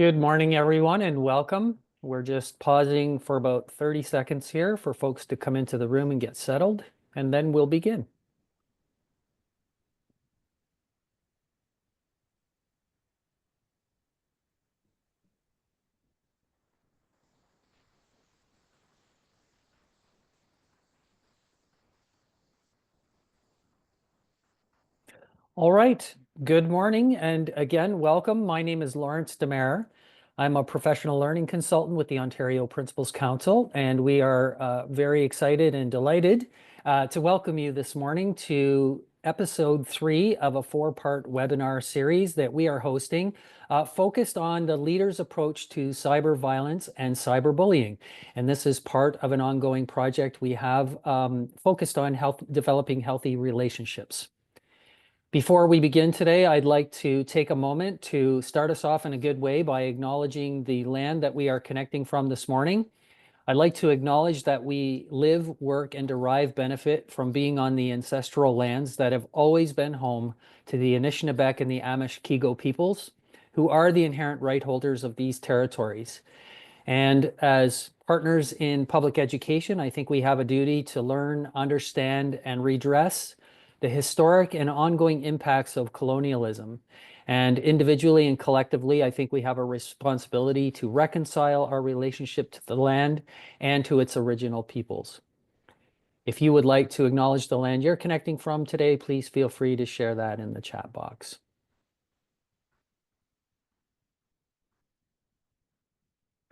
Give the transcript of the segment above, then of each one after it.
Good morning, everyone, and welcome. We're just pausing for about 30 seconds here for folks to come into the room and get settled, and then we'll begin. All right, good morning, and again, welcome. My name is Lawrence Demare. I'm a professional learning consultant with the Ontario Principals Council, and we are very excited and delighted to welcome you this morning to episode 3 of a 4-part webinar series that we are hosting, focused on the leader's approach to cyber violence and cyberbullying. And this is part of an ongoing project we have focused on developing healthy relationships. Before we begin today, I'd like to take a moment to start us off in a good way by acknowledging the land that we are connecting from this morning. I'd like to acknowledge that we live, work, and derive benefit from being on the ancestral lands that have always been home to the Anishinaabe and the Amish-Kigo peoples, who are the inherent right holders of these territories. And as partners in public education, I think we have a duty to learn, understand, and redress the historic and ongoing impacts of colonialism. And individually and collectively, I think we have a responsibility to reconcile our relationship to the land and to its original peoples. If you would like to acknowledge the land you're connecting from today, please feel free to share that in the chat box.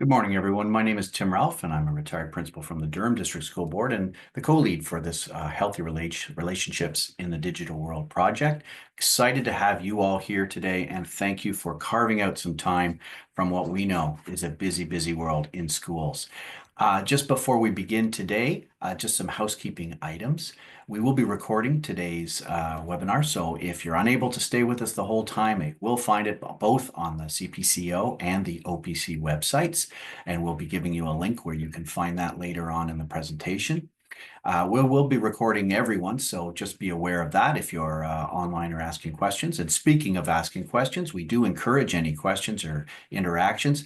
Good morning, everyone. My name is Tim Ralph, and I'm a retired principal from the Durham District School Board and the co-lead for this Healthy Relationships in the Digital World project. Excited to have you all here today, and thank you for carving out some time from what we know is a busy, busy world in schools. Just before we begin today, just some housekeeping items. We will be recording today's webinar, so if you're unable to stay with us the whole time, you will find it both on the CPCO and the OPC websites, and we'll be giving you a link where you can find that later on in the presentation. We'll be recording everyone, so just be aware of that if you're online or asking questions. And speaking of asking questions, we do encourage any questions or interactions.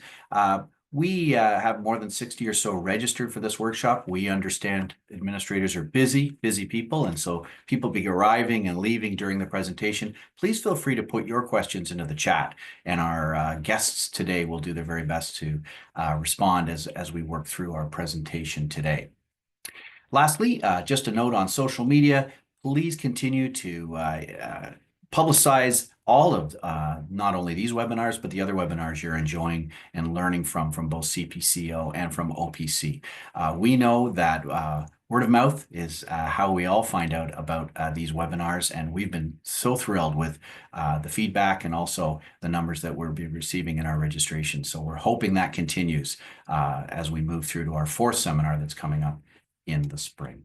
We have more than 60 or so registered for this workshop. We understand administrators are busy people, and so people be arriving and leaving during the presentation. Please feel free to put your questions into the chat, and our guests today will do their very best to respond as we work through our presentation today. Lastly, just a note on social media, please continue to publicize all of not only these webinars, but the other webinars you're enjoying and learning from both CPCO and from OPC. We know that word of mouth is how we all find out about these webinars, and we've been so thrilled with the feedback and also the numbers that we'll be receiving in our registration. So we're hoping that continues as we move through to our 4th seminar that's coming up in the spring.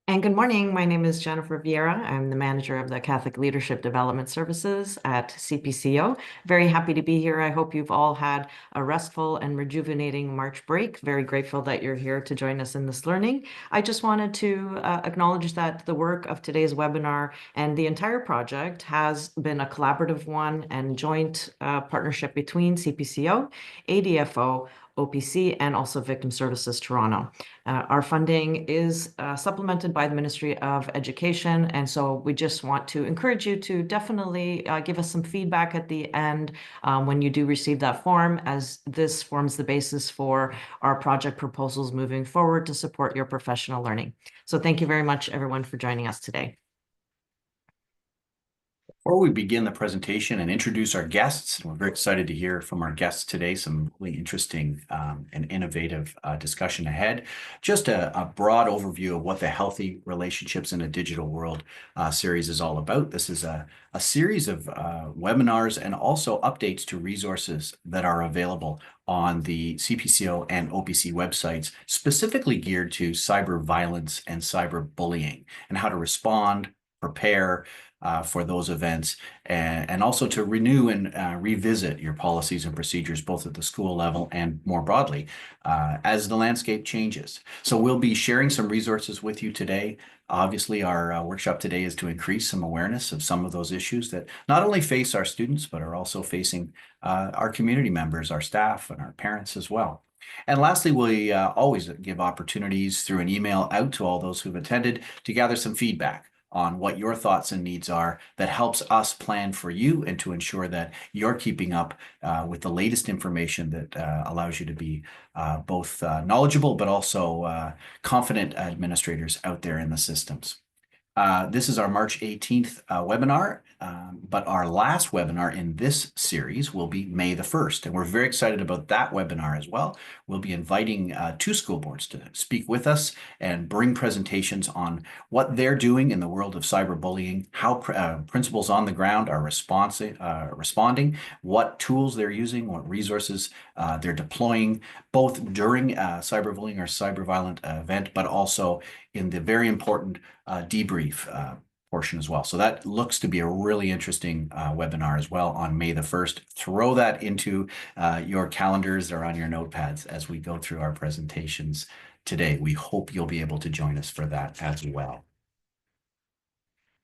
And good morning. My name is Jennifer Vieira. I'm the manager of the Catholic Leadership Development Services at CPCO. Very happy to be here. I hope you've all had a restful and rejuvenating March break. Very grateful that you're here to join us in this learning. I just wanted to acknowledge that the work of today's webinar and the entire project has been a collaborative one and joint partnership between CPCO, ADFO, OPC, and also Victim Services Toronto. Our funding is supplemented by the Ministry of Education, and so we just want to encourage you to definitely give us some feedback at the end when you do receive that form, as this forms the basis for our project proposals moving forward to support your professional learning. So thank you very much, everyone, for joining us today. Before we begin the presentation and introduce our guests, we're very excited to hear from our guests today, some really interesting and innovative discussion ahead. Just a broad overview of what the Healthy Relationships in a Digital World series is all about. This is a series of webinars and also updates to resources that are available on the CPCO and OPC websites, specifically geared to cyber violence and cyber bullying and how to respond, prepare, for those events, and also to renew and revisit your policies and procedures, both at the school level and more broadly, as the landscape changes. So we'll be sharing some resources with you today. Obviously, our workshop today is to increase some awareness of some of those issues that not only face our students, but are also facing our community members, our staff, and our parents as well. And lastly, we always give opportunities through an email out to all those who've attended to gather some feedback on what your thoughts and needs are that helps us plan for you and to ensure that you're keeping up with the latest information that allows you to be both knowledgeable but also confident administrators out there in the systems. This is our March 18th webinar, but our last webinar in this series will be May the 1st, and we're very excited about that webinar as well. We'll be inviting 2 school boards to speak with us and bring presentations on what they're doing in the world of cyberbullying, how principals on the ground are responding, what tools they're using, what resources they're deploying, both during cyberbullying or cyberviolent event, but also in the very important debrief portion as well. So that looks to be a really interesting webinar as well on May the 1st. Throw that into your calendars or on your notepads as we go through our presentations today. We hope you'll be able to join us for that as well.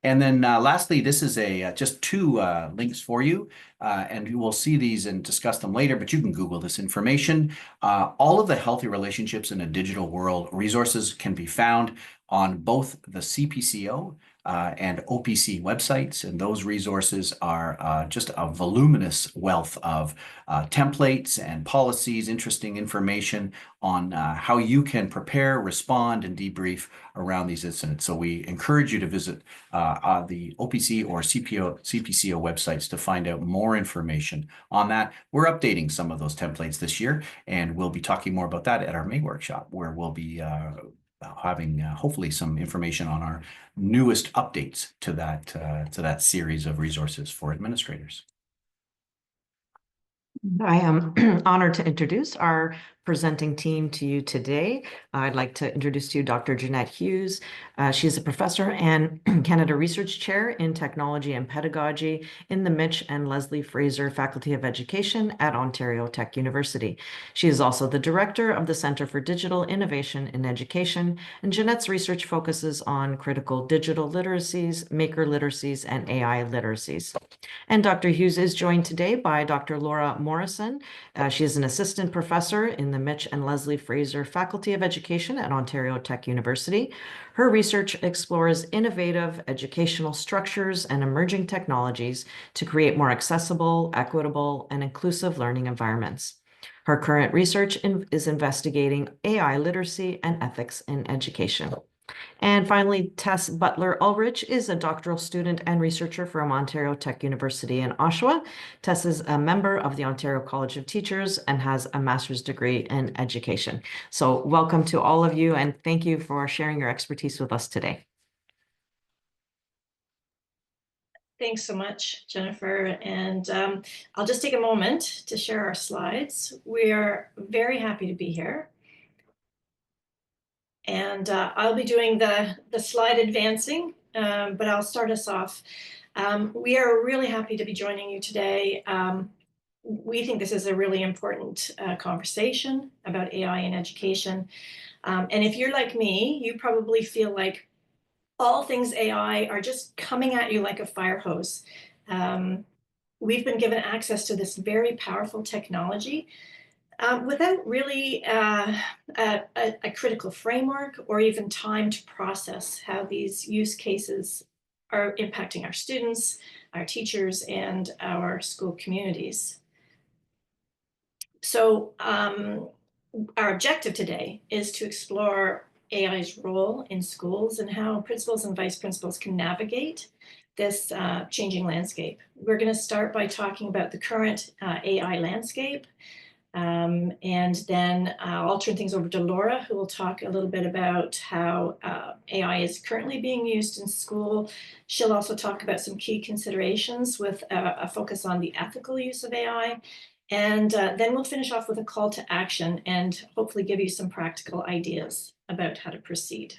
And then lastly, this is just 2 links for you, and you will see these and discuss them later, but you can Google this information. All of the healthy relationships in a digital world resources can be found on both the CPCO and OPC websites, and those resources are just a voluminous wealth of templates and policies, interesting information on how you can prepare, respond, and debrief around these incidents. So we encourage you to visit the OPC or CPCO websites to find out more information on that. We're updating some of those templates this year, and we'll be talking more about that at our May workshop, where we'll be having hopefully some information on our newest updates to that series of resources for administrators. I am honored to introduce our presenting team to you today. I'd like to introduce to you Dr. Janette Hughes. She's a professor and Canada Research Chair in Technology and Pedagogy in the Mitch and Leslie Fraser Faculty of Education at Ontario Tech University. She is also the director of the Centre for Digital Innovation in Education, and Janette's research focuses on critical digital literacies, maker literacies, and AI literacies. And Dr. Hughes is joined today by Dr. Laura Morrison. She is an assistant professor in the Mitch and Leslie Fraser Faculty of Education at Ontario Tech University. Her research explores innovative educational structures and emerging technologies to create more accessible, equitable, and inclusive learning environments. Her current research is investigating AI literacy and ethics in education. And finally, Tess Butler-Ulrich is a doctoral student and researcher from Ontario Tech University in Oshawa. Tess is a member of the Ontario College of Teachers and has a master's degree in education. So welcome to all of you, and thank you for sharing your expertise with us today. Thanks so much, Jennifer. And I'll just take a moment to share our slides. We are very happy to be here. And I'll be doing the slide advancing, but I'll start us off. We are really happy to be joining you today. We think this is a really important conversation about AI in education. And if you're like me, you probably feel like all things AI are just coming at you like a fire hose. We've been given access to this very powerful technology without really a critical framework or even time to process how these use cases are impacting our students, our teachers, and our school communities. So our objective today is to explore AI's role in schools and how principals and vice principals can navigate this changing landscape. We're going to start by talking about the current AI landscape. And then I'll turn things over to Laura, who will talk a little bit about how AI is currently being used in school. She'll also talk about some key considerations with a focus on the ethical use of AI. And then we'll finish off with a call to action and hopefully give you some practical ideas about how to proceed.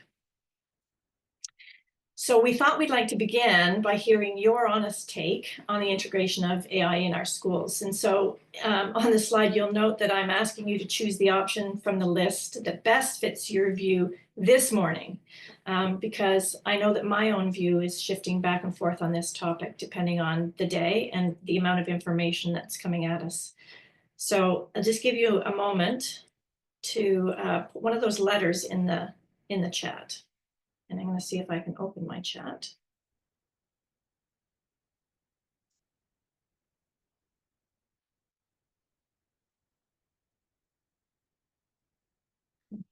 So we thought we'd like to begin by hearing your honest take on the integration of AI in our schools. And so on the slide, you'll note that I'm asking you to choose the option from the list that best fits your view this morning, because I know that my own view is shifting back and forth on this topic, depending on the day and the amount of information that's coming at us. So I'll just give you a moment to put one of those letters in the chat. And I'm going to see if I can open my chat.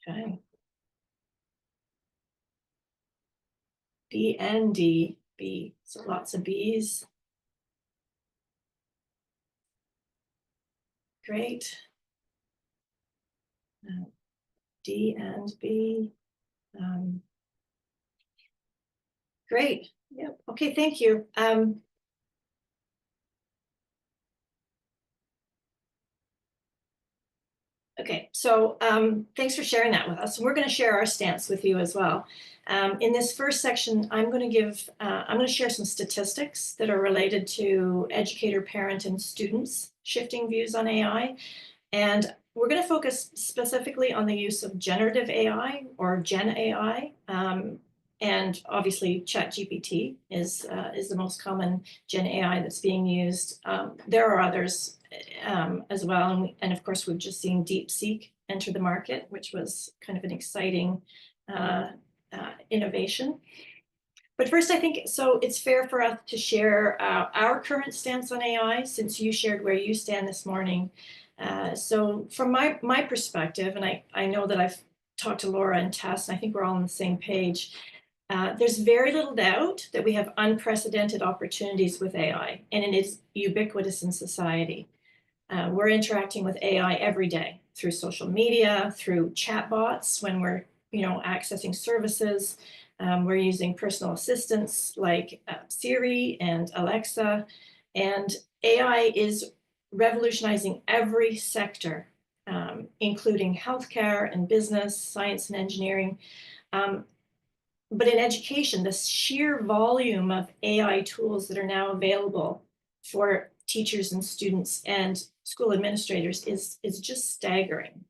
Okay. DNDB. So lots of B's. Great. D and B. Great. Yep. Okay, thank you. Okay, so thanks for sharing that with us. We're going to share our stance with you as well. In this first section, I'm going to share some statistics that are related to educator, parent, and students shifting views on AI. And we're going to focus specifically on the use of generative AI or Gen AI. And obviously, ChatGPT is the most common Gen AI that's being used. There are others as well. And of course, we've just seen DeepSeek enter the market, which was kind of an exciting innovation. But first, I think so it's fair for us to share our current stance on AI, since you shared where you stand this morning. So from my perspective, and I know that I've talked to Laura and Tess, and I think we're all on the same page, there's very little doubt that we have unprecedented opportunities with AI, and it is ubiquitous in society. We're interacting with AI every day through social media, through chatbots when we're accessing services. We're using personal assistants like Siri and Alexa, and AI is revolutionizing every sector, including healthcare and business, science and engineering. But in education, the sheer volume of AI tools that are now available for teachers and students and school administrators is just staggering.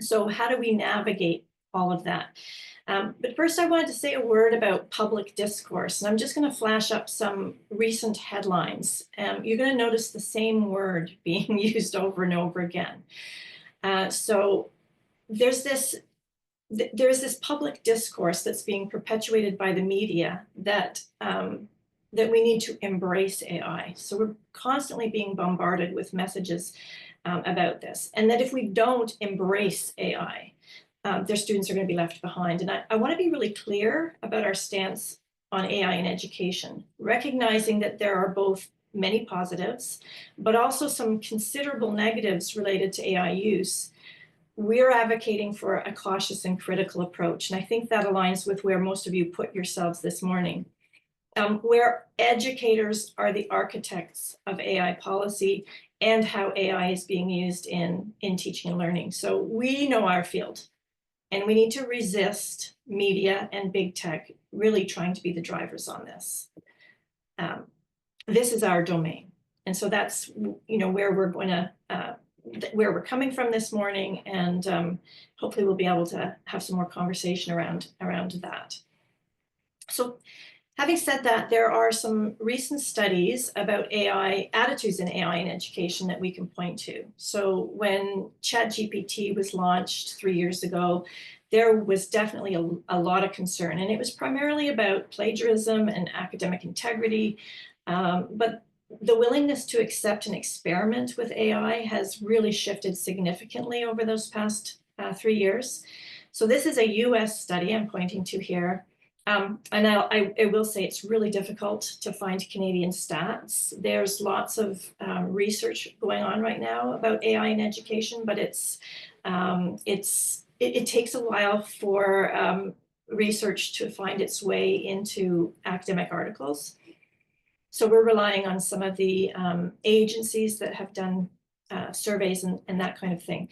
So how do we navigate all of that? But first, I wanted to say a word about public discourse, and I'm just going to flash up some recent headlines. You're going to notice the same word being used over and over again. So there's this public discourse that's being perpetuated by the media that we need to embrace AI. So we're constantly being bombarded with messages about this, and that if we don't embrace AI, their students are going to be left behind. And I want to be really clear about our stance on AI in education, recognizing that there are both many positives, but also some considerable negatives related to AI use. We're advocating for a cautious and critical approach, and I think that aligns with where most of you put yourselves this morning. Where educators are the architects of AI policy and how AI is being used in teaching and learning. So we know our field, and we need to resist media and big tech really trying to be the drivers on this. This is our domain. And so that's where we're going to, where we're coming from this morning, and hopefully we'll be able to have some more conversation around that. So having said that, there are some recent studies about AI, attitudes in AI in education that we can point to. So when ChatGPT was launched 3 years ago, there was definitely a lot of concern, and it was primarily about plagiarism and academic integrity. But the willingness to accept and experiment with AI has really shifted significantly over those past 3 years. So this is a US study I'm pointing to here. And I will say it's really difficult to find Canadian stats. There's lots of research going on right now about AI in education, but it takes a while for research to find its way into academic articles. So we're relying on some of the agencies that have done surveys and that kind of thing.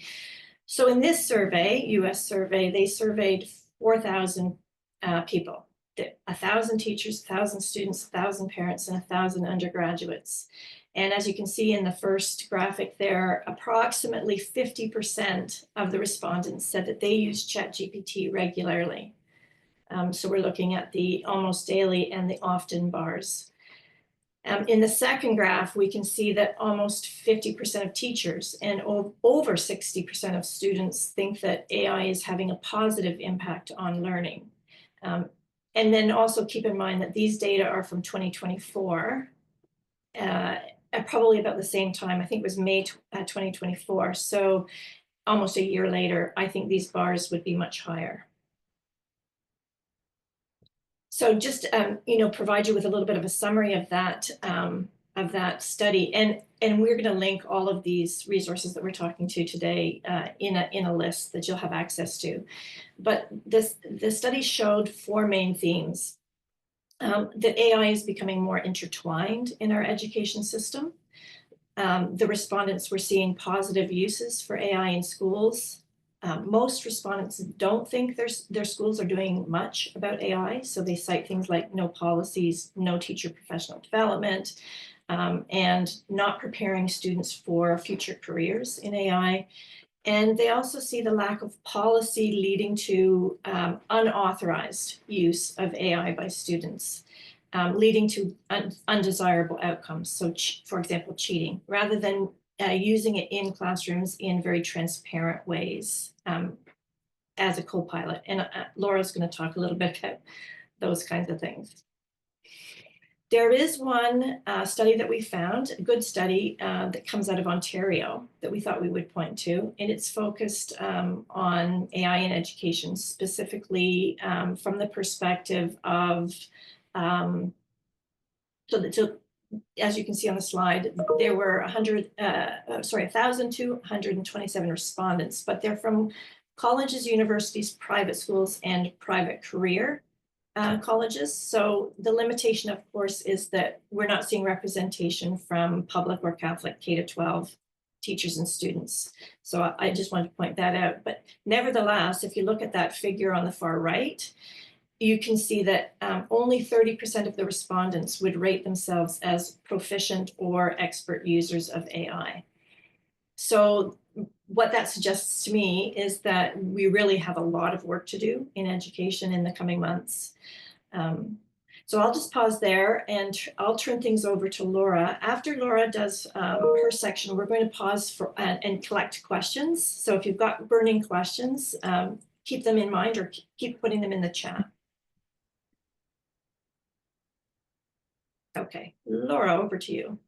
So in this survey, US survey, they surveyed 4,000 people. 1,000 teachers, 1,000 students, 1,000 parents, and 1,000 undergraduates. And as you can see in the first graphic there, approximately 50% of the respondents said that they use ChatGPT regularly. So we're looking at the almost daily and the often bars. In the second graph, we can see that almost 50% of teachers and over 60% of students think that AI is having a positive impact on learning. And then also keep in mind that these data are from 2024, at probably about the same time. I think it was May 2024. So almost a year later, I think these bars would be much higher. So just provide you with a little bit of a summary of that study, and we're going to link all of these resources that we're talking to today in a list that you'll have access to. But the study showed four main themes. That AI is becoming more intertwined in our education system. The respondents were seeing positive uses for AI in schools. Most respondents don't think their schools are doing much about AI, so they cite things like no policies, no teacher professional development, and not preparing students for future careers in AI. And they also see the lack of policy leading to unauthorized use of AI by students, leading to undesirable outcomes. So, for example, cheating, rather than using it in classrooms in very transparent ways as a co-pilot. And Laura's going to talk a little bit about those kinds of things. There is one study that we found, a good study that comes out of Ontario that we thought we would point to, and it's focused on AI in education, specifically from the perspective of, as you can see on the slide, there were 1,227 respondents, but they're from colleges, universities, private schools, and private career colleges. So the limitation, of course, is that we're not seeing representation from public or Catholic K-12 teachers and students. So I just wanted to point that out. But nevertheless, if you look at that figure on the far right, you can see that only 30% of the respondents would rate themselves as proficient or expert users of AI. So what that suggests to me is that we really have a lot of work to do in education in the coming months. So I'll just pause there and I'll turn things over to Laura. After Laura does her section, we're going to pause for and collect questions. So if you've got burning questions, keep them in mind or keep putting them in the chat. Okay, Laura, over to you.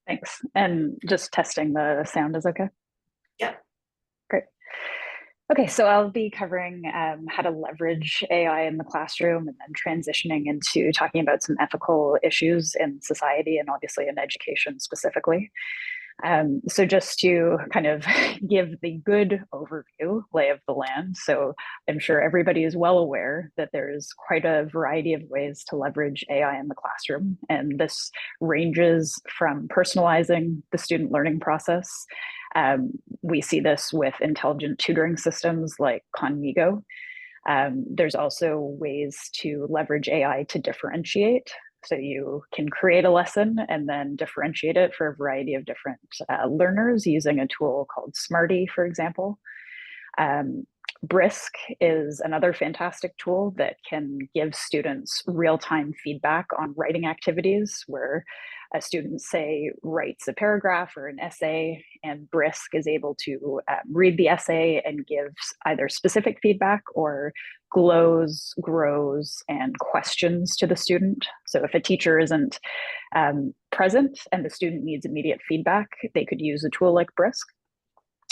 Thanks. And just testing the sound is okay? Yeah. Great. Okay, so I'll be covering how to leverage AI in the classroom and then transitioning into talking about some ethical issues in society and obviously in education specifically. So just to kind of give the good overview, lay of the land. So I'm sure everybody is well aware that there's quite a variety of ways to leverage AI in the classroom. And this ranges from personalizing the student learning process. We see this with intelligent tutoring systems like Conmigo. There's also ways to leverage AI to differentiate. So you can create a lesson and then differentiate it for a variety of different learners using a tool called Smarty, for example. Brisk is another fantastic tool that can give students real-time feedback on writing activities where a student, say, writes a paragraph or an essay, and Brisk is able to read the essay and give either specific feedback or glows, grows, and questions to the student. So if a teacher isn't present and the student needs immediate feedback, they could use a tool like Brisk.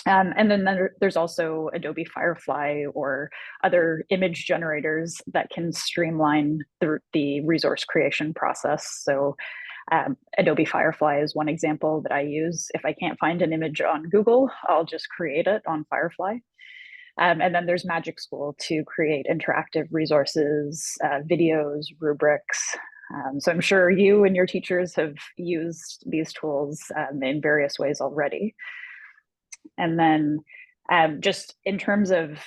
And then there's also Adobe Firefly or other image generators that can streamline the resource creation process. So Adobe Firefly is one example that I use. If I can't find an image on Google, I'll just create it on Firefly. And then there's Magic School to create interactive resources, videos, rubrics. So I'm sure you and your teachers have used these tools in various ways already. And then just in terms of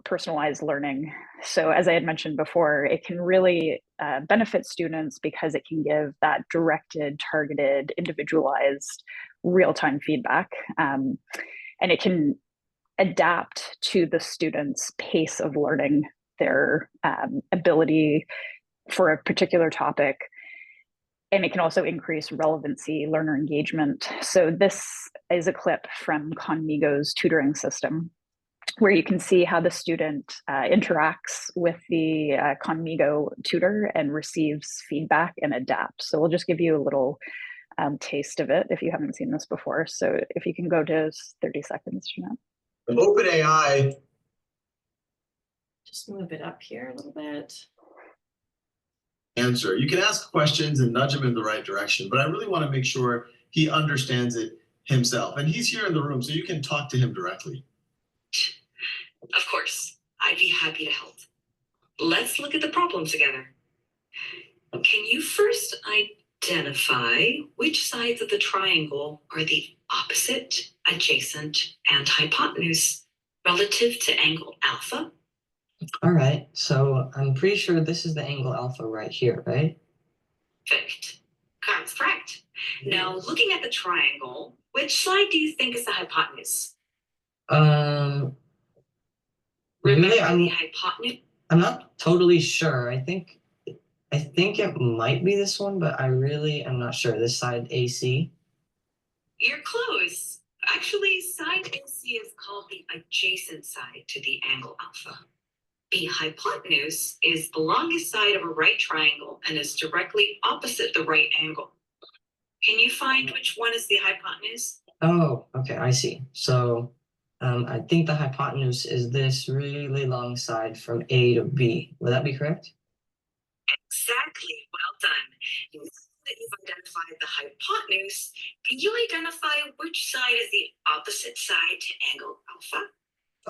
personalized learning. So as I had mentioned before, it can really benefit students because it can give that directed, targeted, individualized, real-time feedback. And it can adapt to the student's pace of learning, their ability for a particular topic. And it can also increase relevancy, learner engagement. So this is a clip from Conmigo's tutoring system, where you can see how the student interacts with the Conmigo tutor and receives feedback and adapts. So we'll just give you a little taste of it if you haven't seen this before. So if you can go to 30 seconds, Janette. OpenAI. Just move it up here a little bit. Answer. You can ask questions and nudge him in the right direction, but I really want to make sure he understands it himself. And he's here in the room, so you can talk to him directly. Of course, I'd be happy to help. Let's look at the problem together. Can you first identify which sides of the triangle are the opposite, adjacent, and hypotenuse relative to angle alpha? All right, so I'm pretty sure this is the angle alpha right here, right? Perfect. That's correct. Now, looking at the triangle, which side do you think is the hypotenuse? Really, The hypotenuse? I'm not totally sure. I think it might be this one, but I really am not sure. This side AC. You're close. Actually, side AC is called the adjacent side to the angle alpha. The hypotenuse is the longest side of a right triangle and is directly opposite the right angle. Can you find which one is the hypotenuse? Oh, okay, I see. So I think the hypotenuse is this really long side from A to B. Would that be correct? Exactly. Well done. Now that you've identified the hypotenuse, can you identify which side is the opposite side to angle alpha?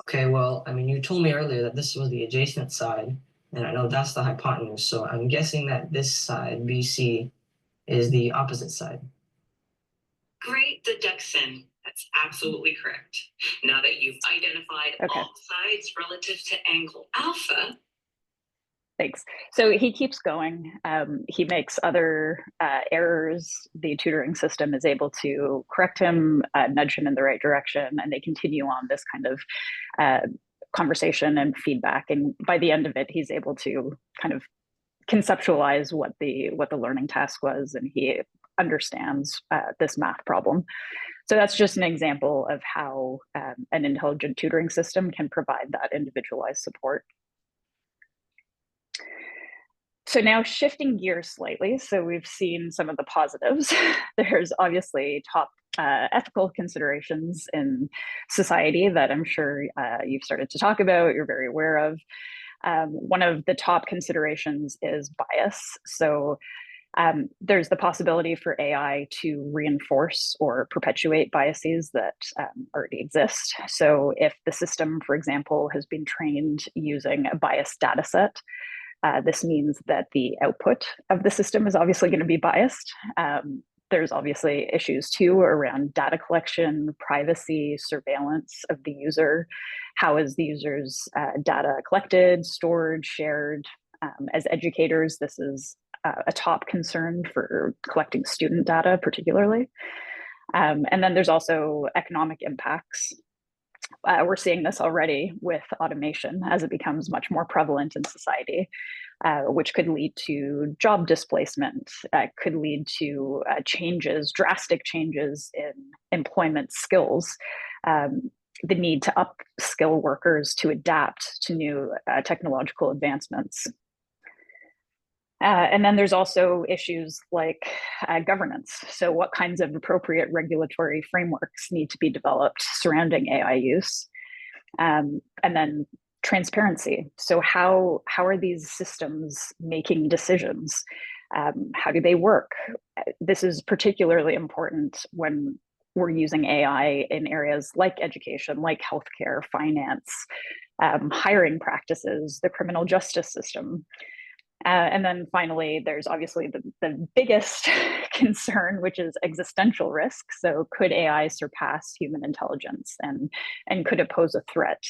Okay, well, I mean, you told me earlier that this was the adjacent side, and I know that's the hypotenuse, so I'm guessing that this side, BC, is the opposite side. Great deduction. That's absolutely correct. Now that you've identified all sides relative to angle alpha. Thanks. So he keeps going. He makes other errors. The tutoring system is able to correct him, nudge him in the right direction, and they continue on this kind of conversation and feedback. And by the end of it, he's able to kind of conceptualize what the learning task was, and he understands this math problem. So that's just an example of how an intelligent tutoring system can provide that individualized support. So now shifting gears slightly, so we've seen some of the positives. There's obviously top ethical considerations in society that I'm sure you've started to talk about, you're very aware of. One of the top considerations is bias. So there's the possibility for AI to reinforce or perpetuate biases that already exist. So if the system, for example, has been trained using a biased data set, this means that the output of the system is obviously going to be biased. There's obviously issues too around data collection, privacy, surveillance of the user. How is the user's data collected, stored, shared? As educators, this is a top concern for collecting student data particularly. And then there's also economic impacts. We're seeing this already with automation as it becomes much more prevalent in society, which could lead to job displacement, could lead to drastic changes in employment skills, the need to upskill workers to adapt to new technological advancements. And then there's also issues like governance. So what kinds of appropriate regulatory frameworks need to be developed surrounding AI use? And then transparency. So how are these systems making decisions? How do they work? This is particularly important when we're using AI in areas like education, like healthcare, finance, hiring practices, the criminal justice system. And then finally, there's obviously the biggest concern, which is existential risk. So could AI surpass human intelligence and could it pose a threat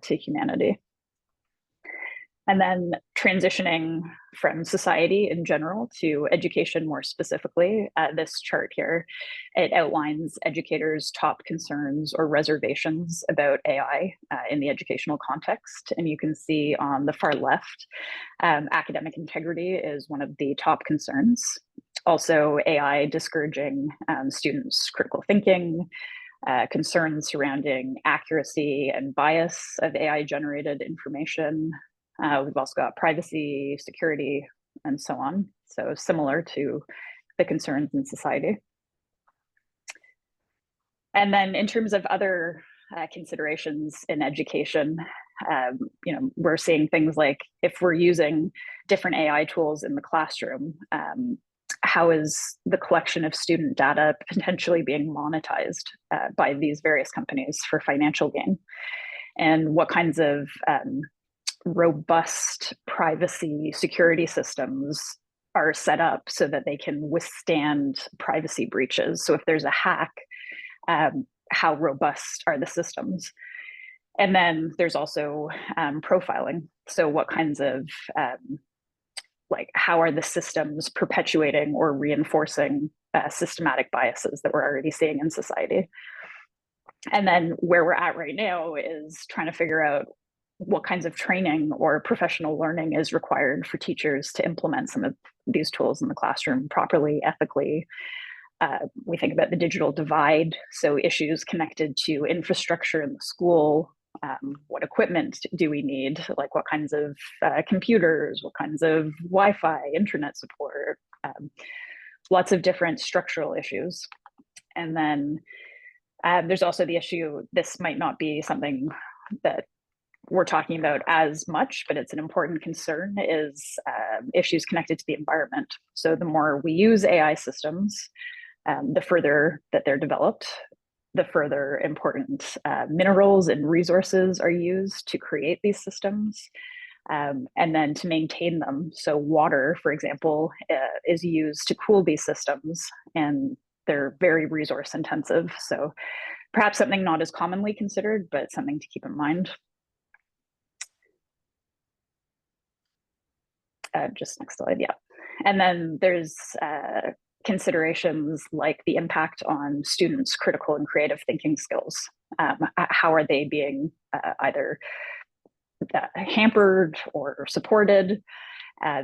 to humanity? And then transitioning from society in general to education more specifically, this chart here, it outlines educators' top concerns or reservations about AI in the educational context. And you can see on the far left, academic integrity is one of the top concerns. Also, AI discouraging students' critical thinking, concerns surrounding accuracy and bias of AI-generated information. We've also got privacy, security, and so on. So similar to the concerns in society. And then in terms of other considerations in education, we're seeing things like if we're using different AI tools in the classroom, how is the collection of student data potentially being monetized by these various companies for financial gain? And what kinds of robust privacy security systems are set up so that they can withstand privacy breaches? So if there's a hack, how robust are the systems? And then there's also profiling. So what kinds of, how are the systems perpetuating or reinforcing systematic biases that we're already seeing in society? And then where we're at right now is trying to figure out what kinds of training or professional learning is required for teachers to implement some of these tools in the classroom properly, ethically. We think about the digital divide, so issues connected to infrastructure in the school. What equipment do we need? Like what kinds of computers, what kinds of Wi-Fi, internet support, lots of different structural issues. And then there's also the issue, this might not be something that we're talking about as much, but it's an important concern, is issues connected to the environment. So the more we use AI systems, the further that they're developed, the further important minerals and resources are used to create these systems, and then to maintain them. So water, for example, is used to cool these systems, and they're very resource intensive. So perhaps something not as commonly considered, but something to keep in mind. Just next slide, yeah. And then there's considerations like the impact on students' critical and creative thinking skills. How are they being either hampered or supported?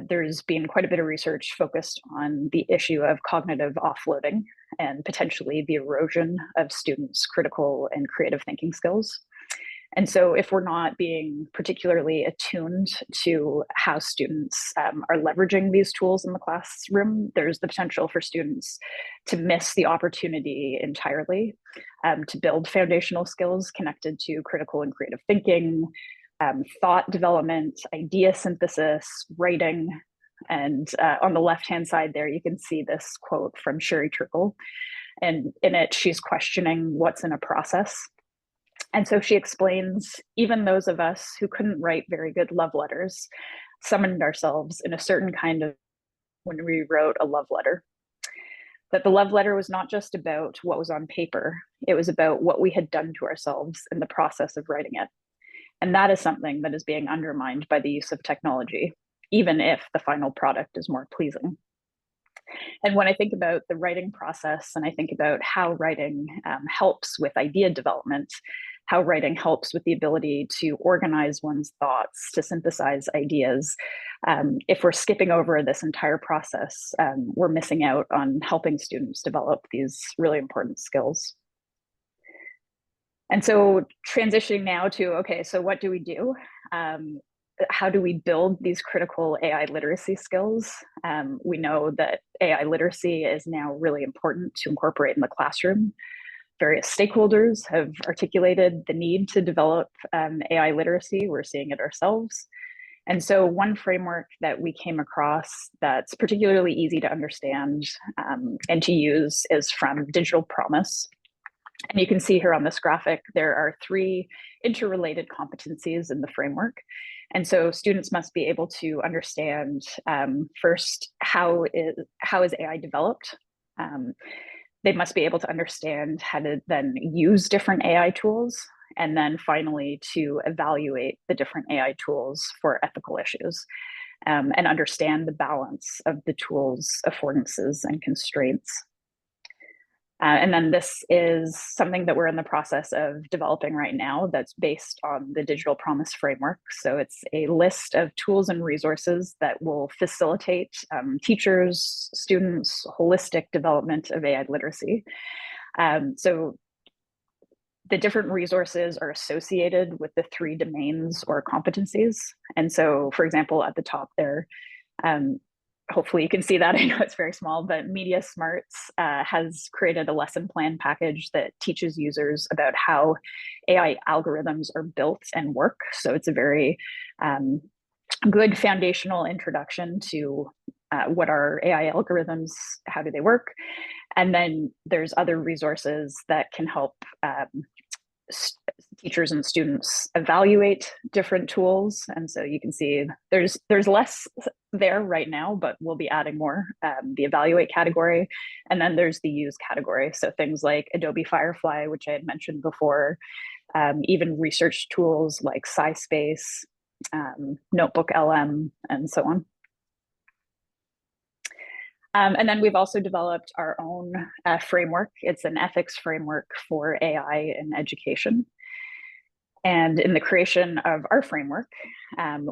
There's been quite a bit of research focused on the issue of cognitive offloading and potentially the erosion of students' critical and creative thinking skills. And so if we're not being particularly attuned to how students are leveraging these tools in the classroom, there's the potential for students to miss the opportunity entirely to build foundational skills connected to critical and creative thinking, thought development, idea synthesis, writing. And on the left-hand side there, you can see this quote from Sherry Turkle. And in it, she's questioning what's in a process. And so she explains, even those of us who couldn't write very good love letters summoned ourselves in a certain kind of when we wrote a love letter. That the love letter was not just about what was on paper, it was about what we had done to ourselves in the process of writing it. And that is something that is being undermined by the use of technology, even if the final product is more pleasing. And when I think about the writing process and I think about how writing helps with idea development, how writing helps with the ability to organize one's thoughts, to synthesize ideas, if we're skipping over this entire process, we're missing out on helping students develop these really important skills. And so transitioning now to, okay, so what do we do? How do we build these critical AI literacy skills? We know that AI literacy is now really important to incorporate in the classroom. Various stakeholders have articulated the need to develop AI literacy. We're seeing it ourselves. And so one framework that we came across that's particularly easy to understand and to use is from Digital Promise. And you can see here on this graphic, there are 3 interrelated competencies in the framework. And so students must be able to understand first, how is AI developed? They must be able to understand how to then use different AI tools and then finally to evaluate the different AI tools for ethical issues, and understand the balance of the tools' affordances and constraints. And then this is something that we're in the process of developing right now that's based on the Digital Promise Framework. So it's a list of tools and resources that will facilitate teachers, students, holistic development of AI literacy. So the different resources are associated with the 3 domains or competencies. And so, for example, at the top there, hopefully you can see that. I know it's very small, but Media Smarts has created a lesson plan package that teaches users about how AI algorithms are built and work. So it's a very good foundational introduction to what are AI algorithms, how do they work? And then there's other resources that can help teachers and students evaluate different tools. And so you can see there's less there right now, but we'll be adding more, the evaluate category. And then there's the use category. So things like Adobe Firefly, which I had mentioned before, even research tools like SciSpace, Notebook LM, and so on. And then we've also developed our own framework. It's an ethics framework for AI in education. And in the creation of our framework,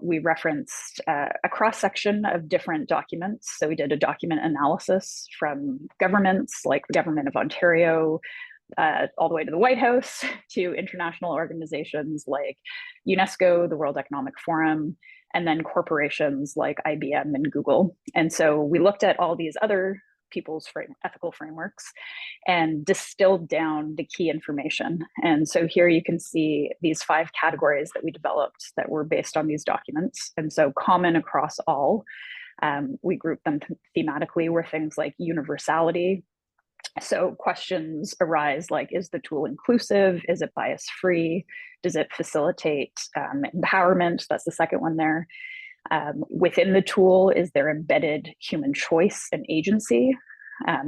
we referenced a cross-section of different documents. So we did a document analysis from governments like the Government of Ontario, all the way to the White House, to international organizations like UNESCO, the World Economic Forum, and then corporations like IBM and Google. And so we looked at all these other people's ethical frameworks and distilled down the key information. And so here you can see these 5 categories that we developed that were based on these documents. And so common across all, we grouped them thematically, were things like universality. So questions arise like, is the tool inclusive? Is it bias-free? Does it facilitate empowerment? That's the second one there. Within the tool, is there embedded human choice and agency?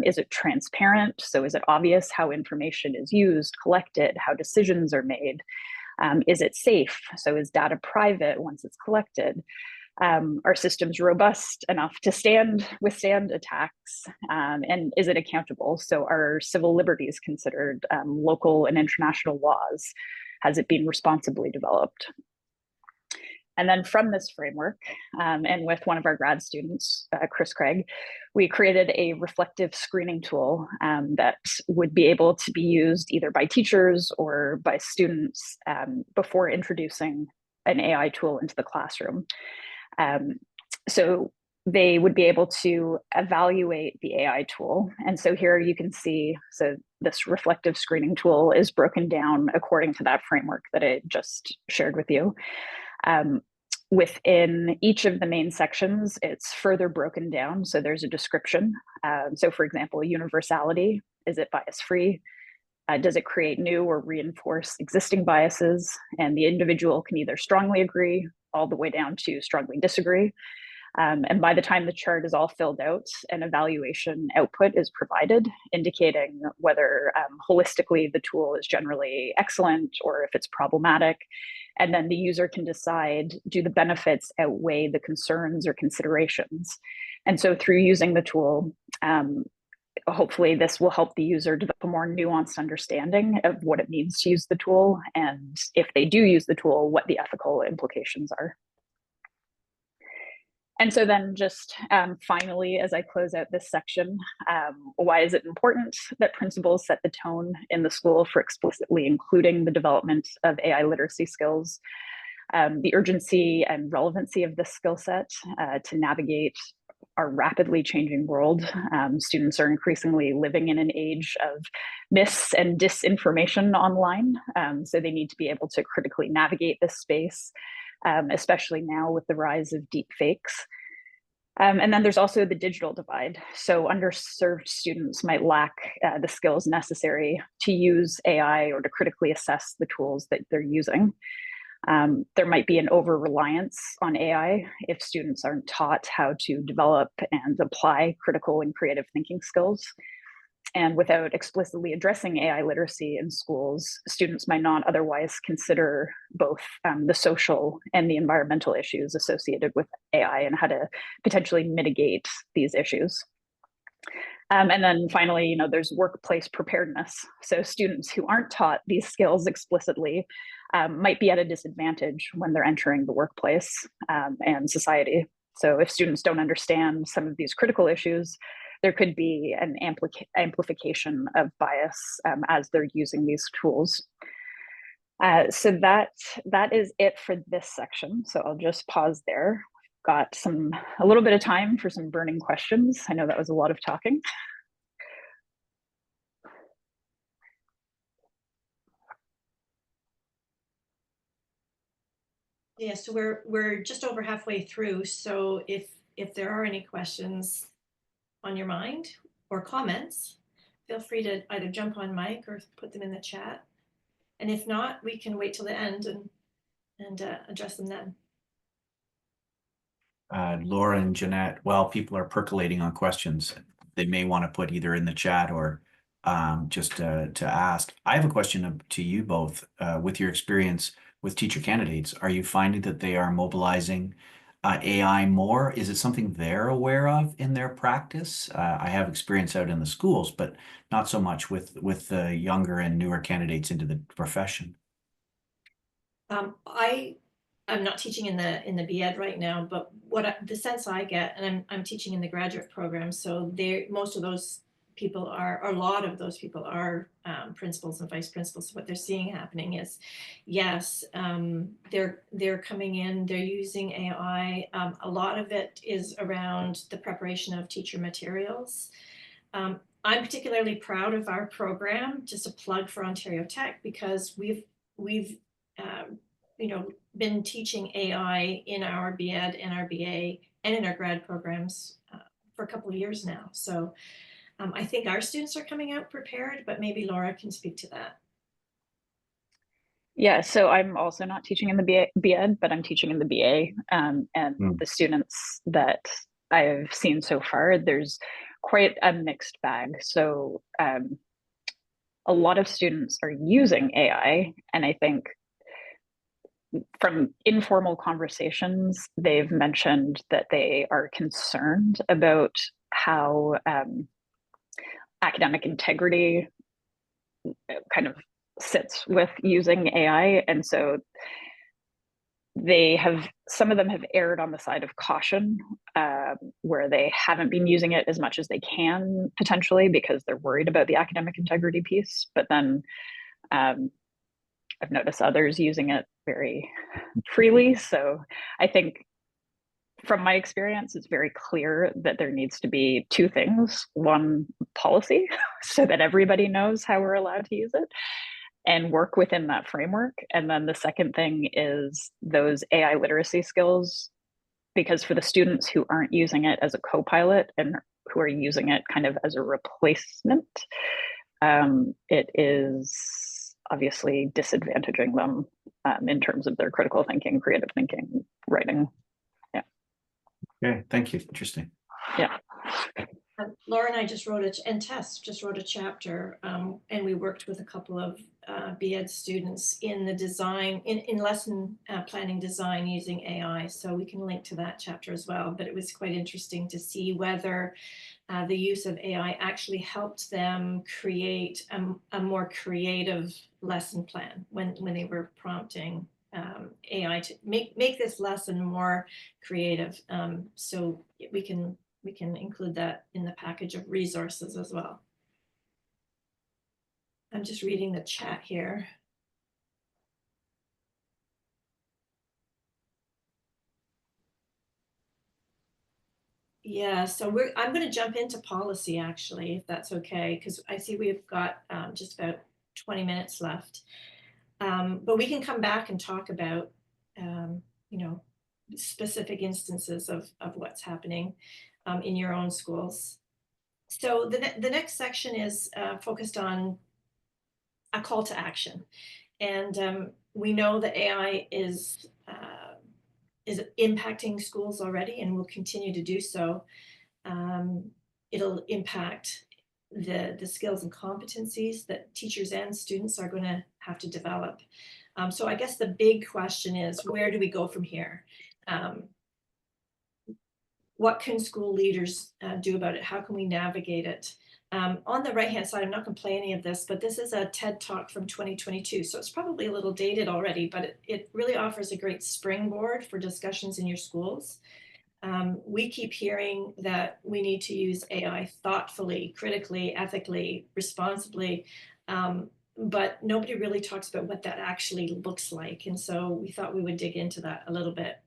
Is it transparent? So is it obvious how information is used, collected, how decisions are made? Is it safe? So is data private once it's collected? Are systems robust enough to withstand attacks? And is it accountable? So are civil liberties considered local and international laws? Has it been responsibly developed? And then from this framework, and with one of our grad students, Chris Craig, we created a reflective screening tool that would be able to be used either by teachers or by students before introducing an AI tool into the classroom. So they would be able to evaluate the AI tool. And so here you can see, so this reflective screening tool is broken down according to that framework that I just shared with you. Within each of the main sections, it's further broken down. So there's a description. So for example, universality, is it bias-free? Does it create new or reinforce existing biases? And the individual can either strongly agree all the way down to strongly disagree. And by the time the chart is all filled out, an evaluation output is provided, indicating whether holistically the tool is generally excellent or if it's problematic. And then the user can decide, do the benefits outweigh the concerns or considerations? And so through using the tool, hopefully this will help the user develop a more nuanced understanding of what it means to use the tool, and if they do use the tool, what the ethical implications are. And so then just finally, as I close out this section, why is it important that principals set the tone in the school for explicitly including the development of AI literacy skills? The urgency and relevancy of this skill set to navigate our rapidly changing world. Students are increasingly living in an age of mis and disinformation online, so they need to be able to critically navigate this space, especially now with the rise of deep fakes. And then there's also the digital divide. So underserved students might lack the skills necessary to use AI or to critically assess the tools that they're using. There might be an over-reliance on AI if students aren't taught how to develop and apply critical and creative thinking skills. And without explicitly addressing AI literacy in schools, students might not otherwise consider both the social and the environmental issues associated with AI and how to potentially mitigate these issues. And then finally, there's workplace preparedness. So students who aren't taught these skills explicitly might be at a disadvantage when they're entering the workplace and society. So if students don't understand some of these critical issues, there could be an amplification of bias as they're using these tools. So that is it for this section. So I'll just pause there. Got a little bit of time for some burning questions. I know that was a lot of talking. Yeah, so we're just over halfway through. So if there are any questions on your mind or comments, feel free to either jump on mic or put them in the chat. And if not, we can wait till the end and address them then. Laura and Janette, while people are percolating on questions, they may want to put either in the chat or just to ask. I have a question to you both. With your experience with teacher candidates, are you finding that they are mobilizing AI more? Is it something they're aware of in their practice? I have experience out in the schools, but not so much with the younger and newer candidates into the profession. I'm not teaching in the BEd right now, but the sense I get, and I'm teaching in the graduate program, so most of those people a lot of those people are principals and vice principals. So what they're seeing happening is, yes, they're coming in, they're using AI. A lot of it is around the preparation of teacher materials. I'm particularly proud of our program, just a plug for Ontario Tech, because we've been teaching AI in our BEd and our BA and in our grad programs for a couple of years now. So I think our students are coming out prepared, but maybe Laura can speak to that. Yeah, so I'm also not teaching in the BEd, but I'm teaching in the BA. And the students that I've seen so far, there's quite a mixed bag. So a lot of students are using AI, and I think from informal conversations, they've mentioned that they are concerned about how academic integrity kind of sits with using AI. And so some of them have erred on the side of caution, where they haven't been using it as much as they can potentially because they're worried about the academic integrity piece. But then I've noticed others using it very freely. So I think from my experience, it's very clear that there needs to be two things. One, policy, so that everybody knows how we're allowed to use it and work within that framework. And then the second thing is those AI literacy skills, because for the students who aren't using it as a co-pilot and who are using it kind of as a replacement, it is obviously disadvantaging them in terms of their critical thinking, creative thinking, writing. Yeah. Okay, thank you. Interesting. Yeah. Laura and I just wrote a chapter, and we worked with a couple of BEd students in the design, in lesson planning design using AI. So we can link to that chapter as well. But it was quite interesting to see whether the use of AI actually helped them create a more creative lesson plan when they were prompting AI to make this lesson more creative. So we can include that in the package of resources as well. I'm just reading the chat here. Yeah, so I'm going to jump into policy actually, if that's okay, because I see we've got just about 20 minutes left. But we can come back and talk about, specific instances of what's happening in your own schools. So the next section is focused on a call to action. And we know that AI is impacting schools already and will continue to do so. It'll impact the skills and competencies that teachers and students are going to have to develop. So I guess the big question is, where do we go from here? What can school leaders do about it? How can we navigate it? On the right-hand side, I'm not going to play any of this, but this is a TED Talk from 2022. So it's probably a little dated already, but it really offers a great springboard for discussions in your schools. We keep hearing that we need to use AI thoughtfully, critically, ethically, responsibly, but nobody really talks about what that actually looks like. And so we thought we would dig into that a little bit.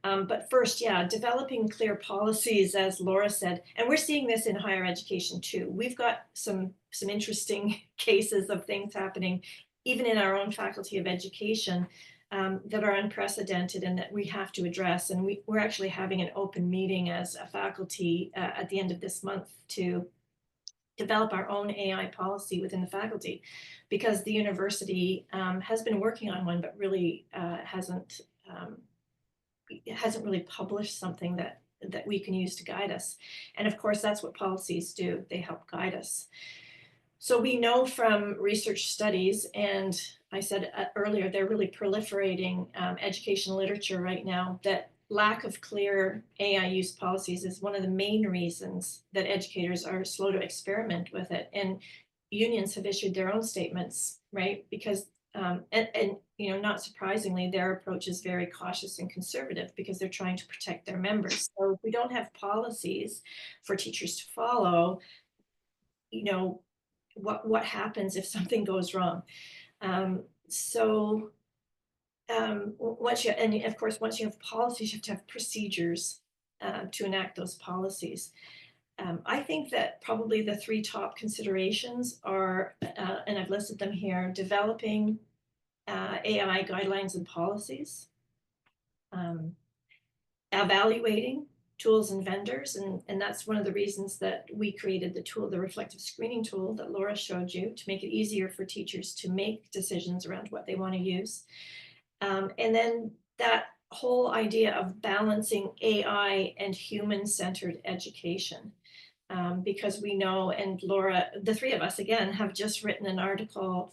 But first, yeah, developing clear policies, as Laura said, and we're seeing this in higher education too. We've got some interesting cases of things happening, even in our own Faculty of Education, that are unprecedented and that we have to address. And we're actually having an open meeting as a faculty at the end of this month to develop our own AI policy within the faculty, because the university has been working on one, but really hasn't really published something that we can use to guide us. And of course, that's what policies do. They help guide us. So we know from research studies, and I said earlier, they're really proliferating educational literature right now, that lack of clear AI use policies is one of the main reasons that educators are slow to experiment with it. And unions have issued their own statements, right? Because and you know, not surprisingly, their approach is very cautious and conservative because they're trying to protect their members. So if we don't have policies for teachers to follow, you know, what happens if something goes wrong? Once you, and of course, once you have policies, you have to have procedures to enact those policies. I think that probably the three top considerations are, and I've listed them here: developing AI guidelines and policies, evaluating tools and vendors, and that's one of the reasons that we created the tool, the reflective screening tool that Laura showed you, to make it easier for teachers to make decisions around what they want to use. And then that whole idea of balancing AI and human-centered education. Because we know, and Laura, the three of us, again, have just written an article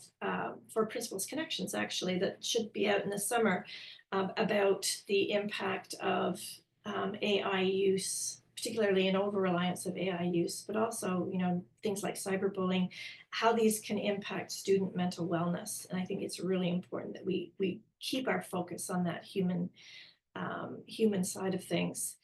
for Principals Connections, actually, that should be out in the summer, about the impact of AI use, particularly an over-reliance of AI use, but also, you know, things like cyberbullying, how these can impact student mental wellness. And I think it's really important that we keep our focus on that human side of things.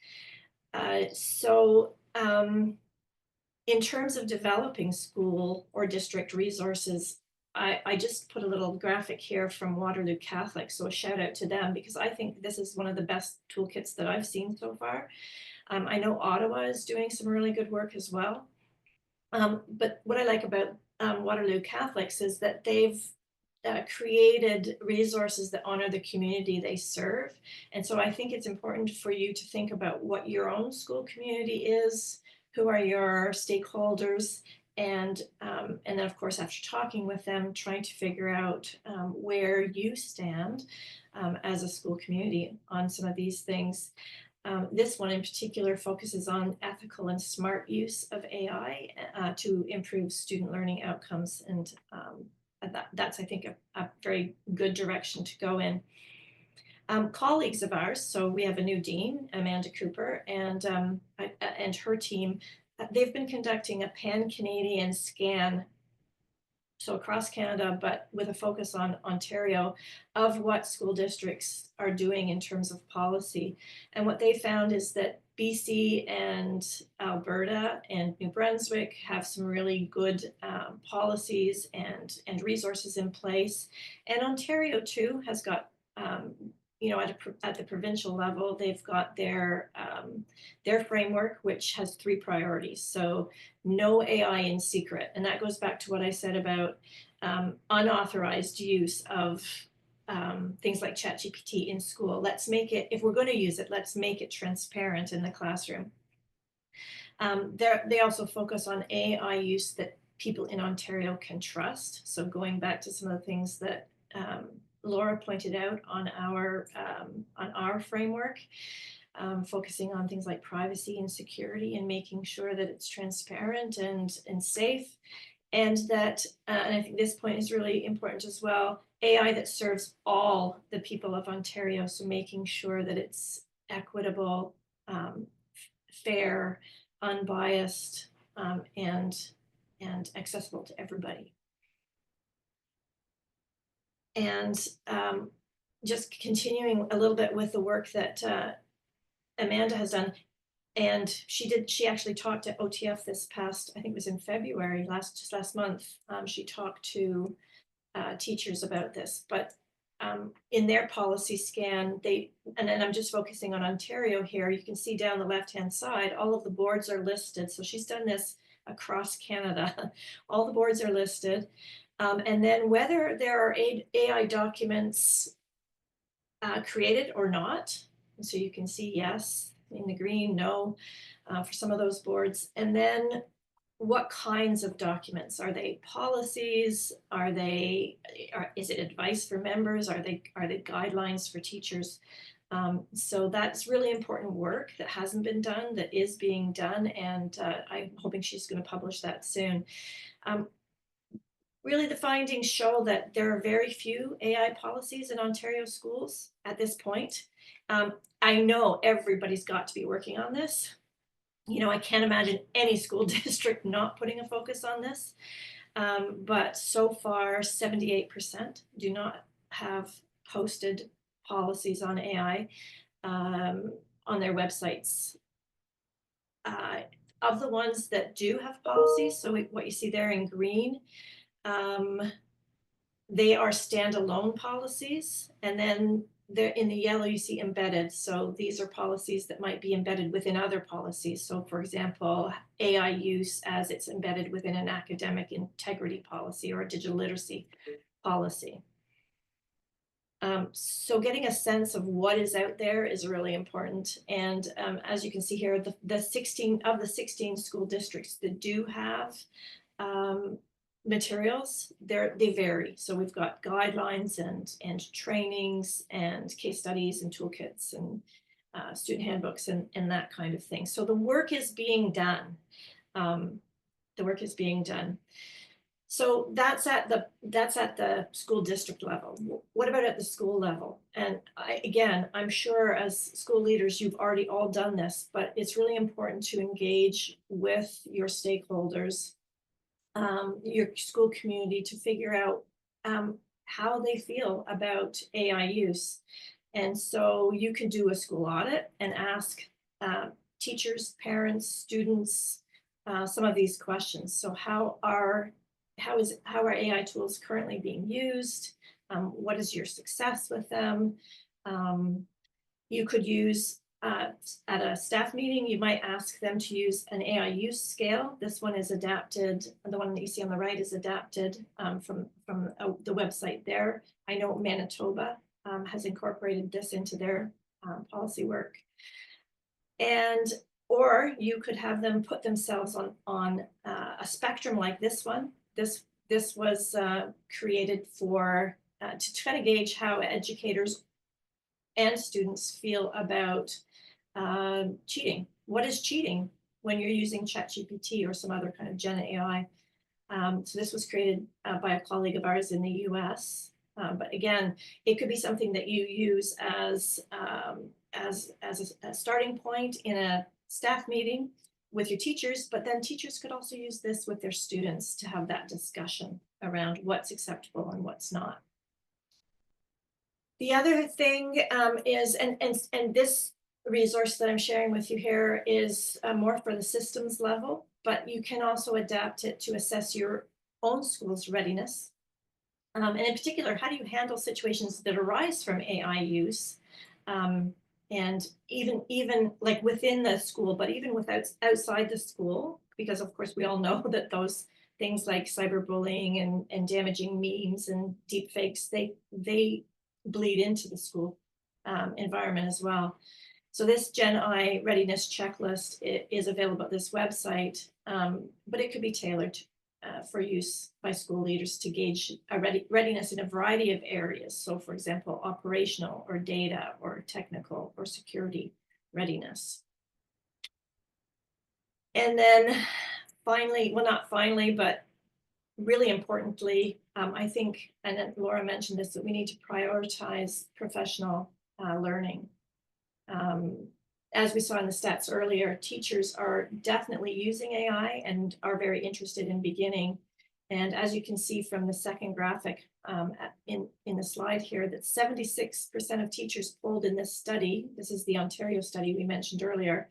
In terms of developing school or district resources, I just put a little graphic here from Waterloo Catholic, so a shout out to them, because I think this is one of the best toolkits that I've seen so far. I know Ottawa is doing some really good work as well. But what I like about Waterloo Catholics is that they've created resources that honor the community they serve. And so I think it's important for you to think about what your own school community is, who are your stakeholders, and then of course, after talking with them, trying to figure out where you stand as a school community on some of these things. This one in particular focuses on ethical and smart use of AI to improve student learning outcomes, and that's, I think, a very good direction to go in. Colleagues of ours, so we have a new dean, Amanda Cooper, and her team, they've been conducting a pan-Canadian scan, so across Canada, but with a focus on Ontario, of what school districts are doing in terms of policy. And what they found is that BC and Alberta and New Brunswick have some really good policies and resources in place. And Ontario too has got, you know, at the provincial level, they've got their framework, which has 3 priorities. So no AI in secret. And that goes back to what I said about unauthorized use of things like ChatGPT in school. Let's make it, if we're going to use it, let's make it transparent in the classroom. They also focus on AI use that people in Ontario can trust. So going back to some of the things that Laura pointed out on our framework. focusing on things like privacy and security and making sure that it's transparent and safe. And that, and I think this point is really important as well, AI that serves all the people of Ontario. So making sure that it's equitable, fair, unbiased, and accessible to everybody. And just continuing a little bit with the work that Amanda has done, and she actually talked to OTF this past, I think it was in February, just last month. She talked to teachers about this, but in their policy scan, and then I'm just focusing on Ontario here, you can see down the left-hand side, all of the boards are listed. So she's done this across Canada. All the boards are listed. And then whether there are AI documents created or not. And so you can see yes in the green, no for some of those boards. And then what kinds of documents? Are they policies? Is it advice for members? Are they guidelines for teachers? So that's really important work that hasn't been done, that is being done, and I'm hoping she's going to publish that soon. Really, the findings show that there are very few AI policies in Ontario schools at this point. I know everybody's got to be working on this. I can't imagine any school district not putting a focus on this. But so far, 78% do not have posted policies on AI on their websites. Of the ones that do have policies, so what you see there in green, they are standalone policies, and then in the yellow you see embedded. So these are policies that might be embedded within other policies. So for example, AI use as it's embedded within an academic integrity policy or a digital literacy policy. So getting a sense of what is out there is really important. And as you can see here, the 16 school districts that do have materials, they vary. So we've got guidelines and trainings and case studies and toolkits and student handbooks and that kind of thing. So the work is being done. So that's at the school district level. What about at the school level? And again, I'm sure as school leaders, you've already all done this, but it's really important to engage with your stakeholders, your school community, to figure out how they feel about AI use. And so you could do a school audit and ask teachers, parents, students some of these questions. So how are AI tools currently being used? What is your success with them? You could use at a staff meeting, you might ask them to use an AI use scale. This one is adapted, the one that you see on the right is adapted from the website there. I know Manitoba has incorporated this into their policy work. Or you could have them put themselves on a spectrum like this one. This was created to try to gauge how educators and students feel about cheating. What is cheating when you're using ChatGPT or some other kind of Gen AI? So this was created by a colleague of ours in the US. But again, it could be something that you use as a starting point in a staff meeting with your teachers, but then teachers could also use this with their students to have that discussion around what's acceptable and what's not. The other thing is, and this resource that I'm sharing with you here is more for the systems level, but you can also adapt it to assess your own school's readiness. And in particular, how do you handle situations that arise from AI use? And even like within the school, but even outside the school, because of course we all know that those things like cyberbullying and damaging memes and deep fakes, they bleed into the school environment as well. So this Gen AI readiness checklist is available at this website, but it could be tailored for use by school leaders to gauge a readiness in a variety of areas. So for example, operational or data or technical or security readiness. And then finally, well, not finally, but really importantly, I think, and Laura mentioned this, that we need to prioritize professional learning. As we saw in the stats earlier, teachers are definitely using AI and are very interested in beginning. And as you can see from the second graphic in the slide here, that 76% of teachers polled in this study, this is the Ontario study we mentioned earlier,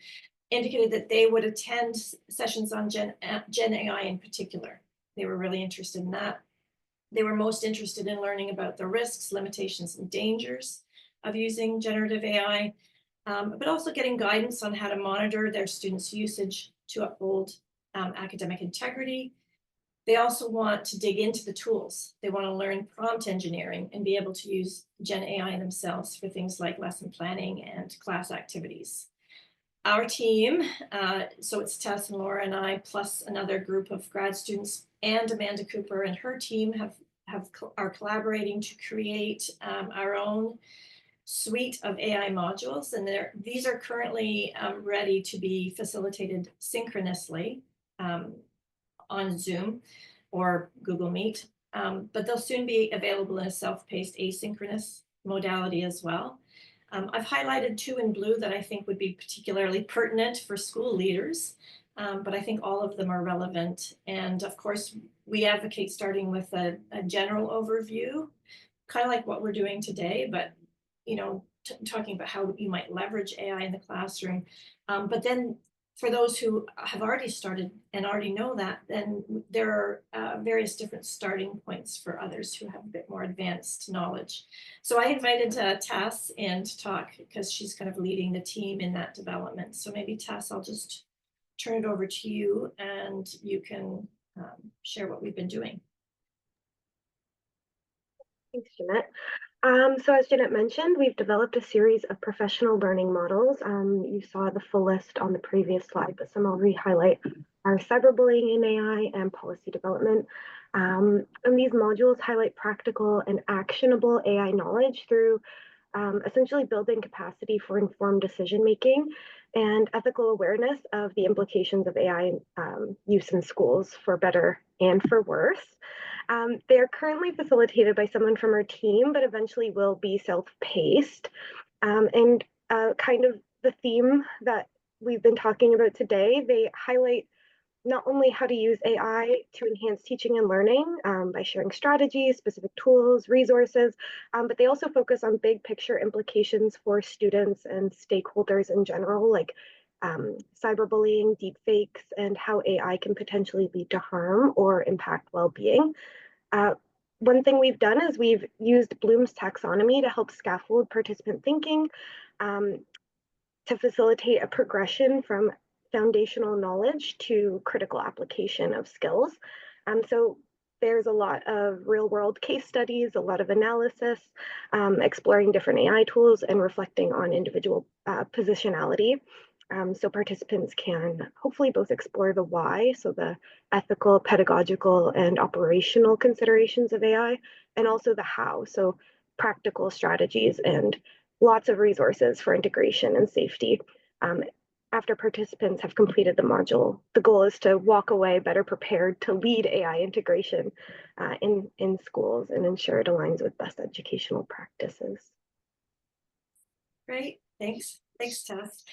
indicated that they would attend sessions on Gen AI in particular. They were really interested in that. They were most interested in learning about the risks, limitations, and dangers of using generative AI, but also getting guidance on how to monitor their students' usage to uphold academic integrity. They also want to dig into the tools. They want to learn prompt engineering and be able to use Gen AI themselves for things like lesson planning and class activities. Our team, so it's Tess and Laura and I, plus another group of grad students, and Amanda Cooper and her team are collaborating to create our own suite of AI modules. And these are currently ready to be facilitated synchronously on Zoom or Google Meet, but they'll soon be available in a self-paced asynchronous modality as well. I've highlighted two in blue that I think would be particularly pertinent for school leaders, but I think all of them are relevant. And of course, we advocate starting with a general overview, kind of like what we're doing today, but talking about how you might leverage AI in the classroom. But then for those who have already started and already know that, then there are various different starting points for others who have a bit more advanced knowledge. So I invited Tess in to talk because she's kind of leading the team in that development. So maybe Tess, I'll just turn it over to you and you can share what we've been doing. Thanks, Janette. So as Janette mentioned, we've developed a series of professional learning models. You saw the full list on the previous slide, but some I'll re-highlight are cyberbullying in AI and policy development. And these modules highlight practical and actionable AI knowledge through essentially building capacity for informed decision-making and ethical awareness of the implications of AI use in schools for better and for worse. They are currently facilitated by someone from our team, but eventually will be self-paced. And kind of the theme that we've been talking about today, they highlight not only how to use AI to enhance teaching and learning by sharing strategies, specific tools, resources, but they also focus on big picture implications for students and stakeholders in general, like cyberbullying, deepfakes, and how AI can potentially lead to harm or impact well-being. One thing we've done is we've used Bloom's taxonomy to help scaffold participant thinking to facilitate a progression from foundational knowledge to critical application of skills. So there's a lot of real-world case studies, a lot of analysis, exploring different AI tools and reflecting on individual positionality. So participants can hopefully both explore the why, so the ethical, pedagogical, and operational considerations of AI, and also the how, so practical strategies and lots of resources for integration and safety. After participants have completed the module, the goal is to walk away better prepared to lead AI integration in schools and ensure it aligns with best educational practices. Great, thanks. Thanks, Tess.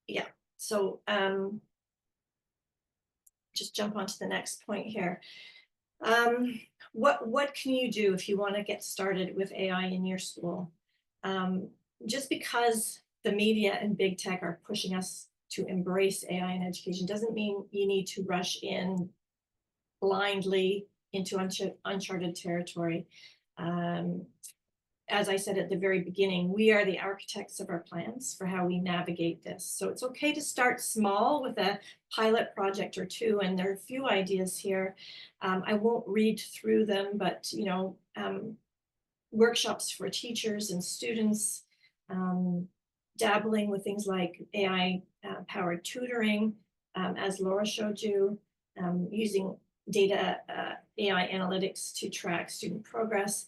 Yeah, so just jump on to the next point here. What can you do if you want to get started with AI in your school? Just because the media and big tech are pushing us to embrace AI in education doesn't mean you need to rush in blindly into uncharted territory. As I said at the very beginning, we are the architects of our plans for how we navigate this. So it's okay to start small with a pilot project or two, and there are a few ideas here. I won't read through them, but workshops for teachers and students, dabbling with things like AI-powered tutoring, as Laura showed you, using data AI analytics to track student progress.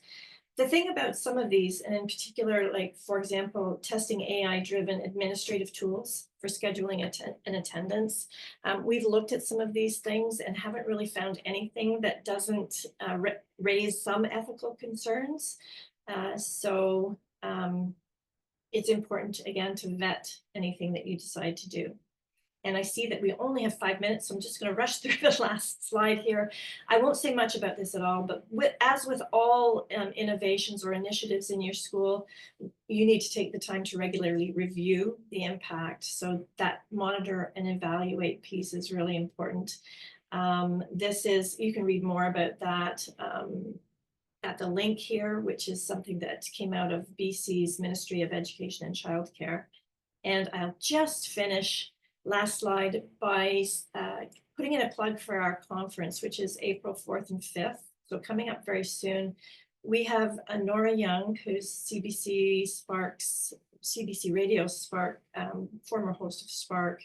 The thing about some of these, and in particular, like, for example, testing AI-driven administrative tools for scheduling an attendance, we've looked at some of these things and haven't really found anything that doesn't raise some ethical concerns. So it's important, again, to vet anything that you decide to do. And I see that we only have 5 minutes, so I'm just going to rush through the last slide here. I won't say much about this at all, but as with all innovations or initiatives in your school, you need to take the time to regularly review the impact. So that monitor and evaluate piece is really important. You can read more about that at the link here, which is something that came out of BC's Ministry of Education and Childcare. And I'll just finish last slide by putting in a plug for our conference, which is April 4th and 5th. So coming up very soon. We have Nora Young, who's CBC Radio Spark, former host of Spark.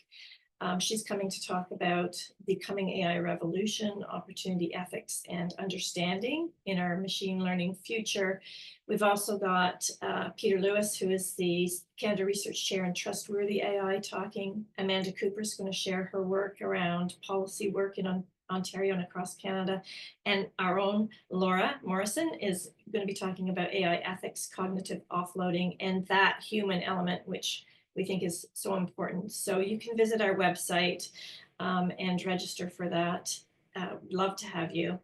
She's coming to talk about the coming AI revolution, opportunity, ethics, and understanding in our machine learning future. We've also got Peter Lewis, who is the Canada Research Chair in Trustworthy AI, talking. Amanda Cooper is going to share her work around policy work in Ontario and across Canada. And our own Laura Morrison is going to be talking about AI ethics, cognitive offloading, and that human element, which we think is so important. So you can visit our website and register for that. Love to have you.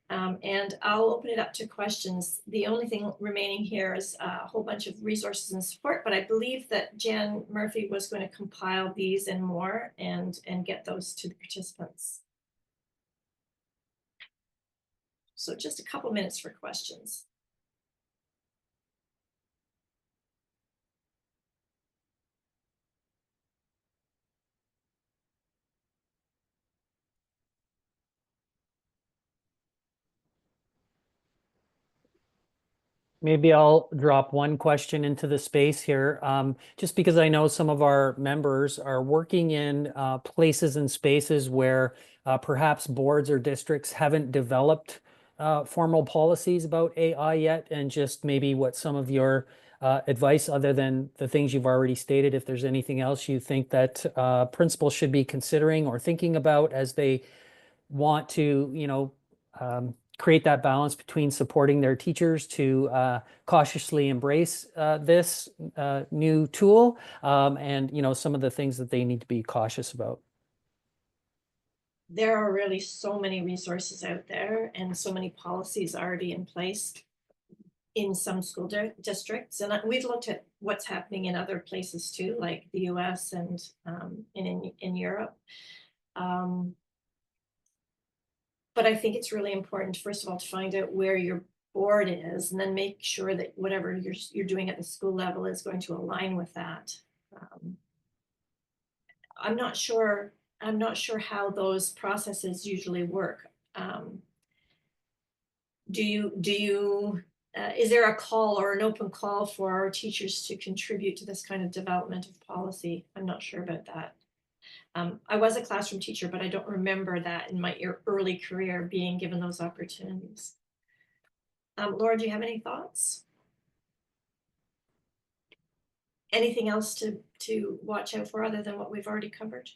And I'll open it up to questions. The only thing remaining here is a whole bunch of resources and support, but I believe that Jan Murphy was going to compile these and more and get those to the participants. So just a couple minutes for questions. Maybe I'll drop one question into the space here, just because I know some of our members are working in places and spaces where perhaps boards or districts haven't developed formal policies about AI yet, and just maybe what some of your advice, other than the things you've already stated, if there's anything else you think that principals should be considering or thinking about as they want to, create that balance between supporting their teachers to cautiously embrace this new tool, and some of the things that they need to be cautious about. There are really so many resources out there and so many policies already in place in some school districts. And we've looked at what's happening in other places too, like the US and in Europe. But I think it's really important, first of all, to find out where your board is, and then make sure that whatever you're doing at the school level is going to align with that. I'm not sure how those processes usually work. Is there a call or an open call for our teachers to contribute to this kind of development of policy? I'm not sure about that. I was a classroom teacher, but I don't remember that in my early career being given those opportunities. Laura, do you have any thoughts? Anything else to watch out for other than what we've already covered?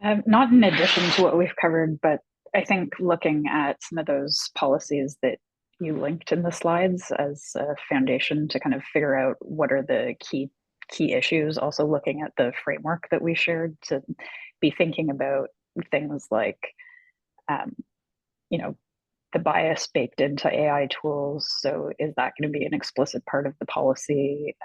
Not in addition to what we've covered, but I think looking at some of those policies that you linked in the slides as a foundation to kind of figure out what are the key issues, also looking at the framework that we shared to be thinking about things like, the bias baked into AI tools. So is that going to be an explicit part of the policy?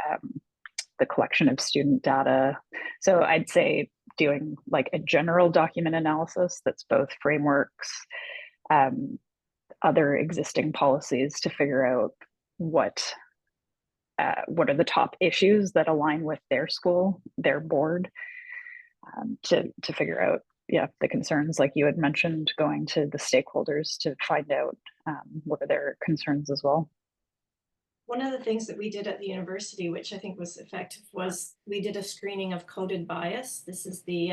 The collection of student data. So I'd say doing like a general document analysis that's both frameworks, other existing policies to figure out what are the top issues that align with their school, their board, to figure out, the concerns like you had mentioned, going to the stakeholders to find out what are their concerns as well. One of the things that we did at the university, which I think was effective, was we did a screening of coded bias. This is the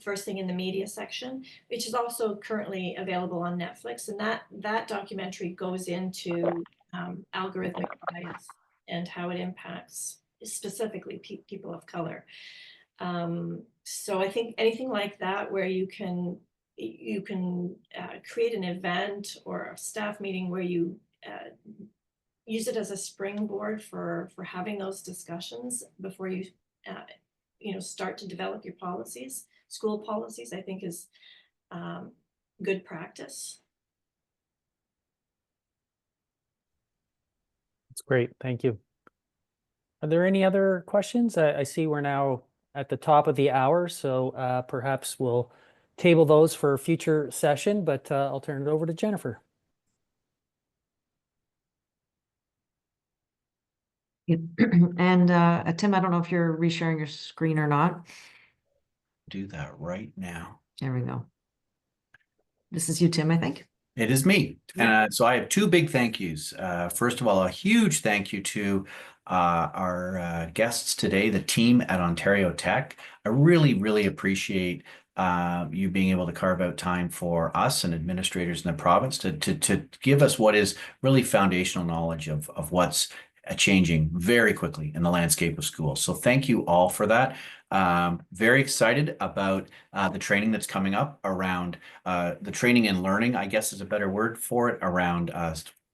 first thing in the media section, which is also currently available on Netflix. And that documentary goes into algorithmic bias and how it impacts specifically people of color. So I think anything like that where you can create an event or a staff meeting where you use it as a springboard for having those discussions before you start to develop your policies, school policies, I think is good practice. That's great. Thank you. Are there any other questions? I see we're now at the top of the hour, so perhaps we'll table those for a future session, but I'll turn it over to Jennifer. And Tim, I don't know if you're resharing your screen or not. Do that right now. There we go. This is you, Tim, I think. It is me. Yeah. So I have two big thank yous. First of all, a huge thank you to our guests today, the team at Ontario Tech. I really, really appreciate you being able to carve out time for us and administrators in the province to give us what is really foundational knowledge of what's changing very quickly in the landscape of schools. So thank you all for that. Very excited about the training that's coming up around the training and learning, I guess is a better word for it, around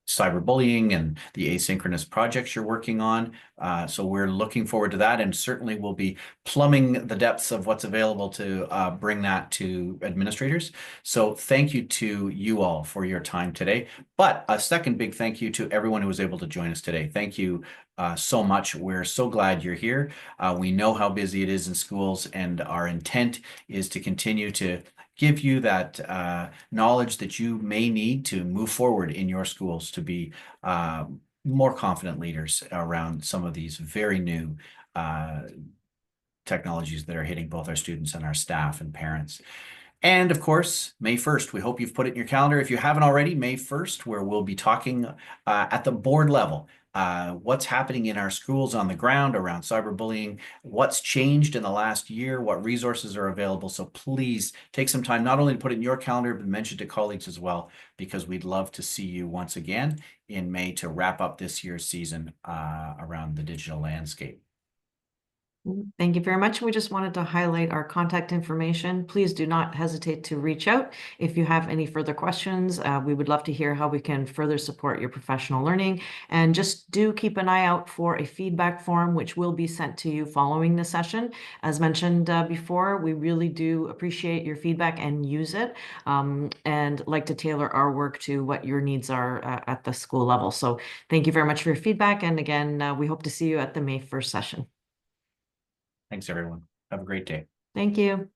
cyberbullying and the asynchronous projects you're working on. So we're looking forward to that, and certainly we'll be plumbing the depths of what's available to bring that to administrators. So thank you to you all for your time today. But a second big thank you to everyone who was able to join us today. Thank you so much. We're so glad you're here. We know how busy it is in schools, and our intent is to continue to give you that knowledge that you may need to move forward in your schools to be more confident leaders around some of these very new technologies that are hitting both our students and our staff and parents. And of course, May 1st, we hope you've put it in your calendar. If you haven't already, May 1st, where we'll be talking at the board level, what's happening in our schools on the ground around cyberbullying, what's changed in the last year, what resources are available. So please take some time, not only to put it in your calendar, but mention to colleagues as well, because we'd love to see you once again in May to wrap up this year's season around the digital landscape. Thank you very much. We just wanted to highlight our contact information. Please do not hesitate to reach out if you have any further questions. We would love to hear how we can further support your professional learning. And just do keep an eye out for a feedback form, which will be sent to you following the session. As mentioned before, we really do appreciate your feedback and use it, and like to tailor our work to what your needs are at the school level. So thank you very much for your feedback. And again, we hope to see you at the May 1st session. Thanks, everyone. Have a great day. Thank you.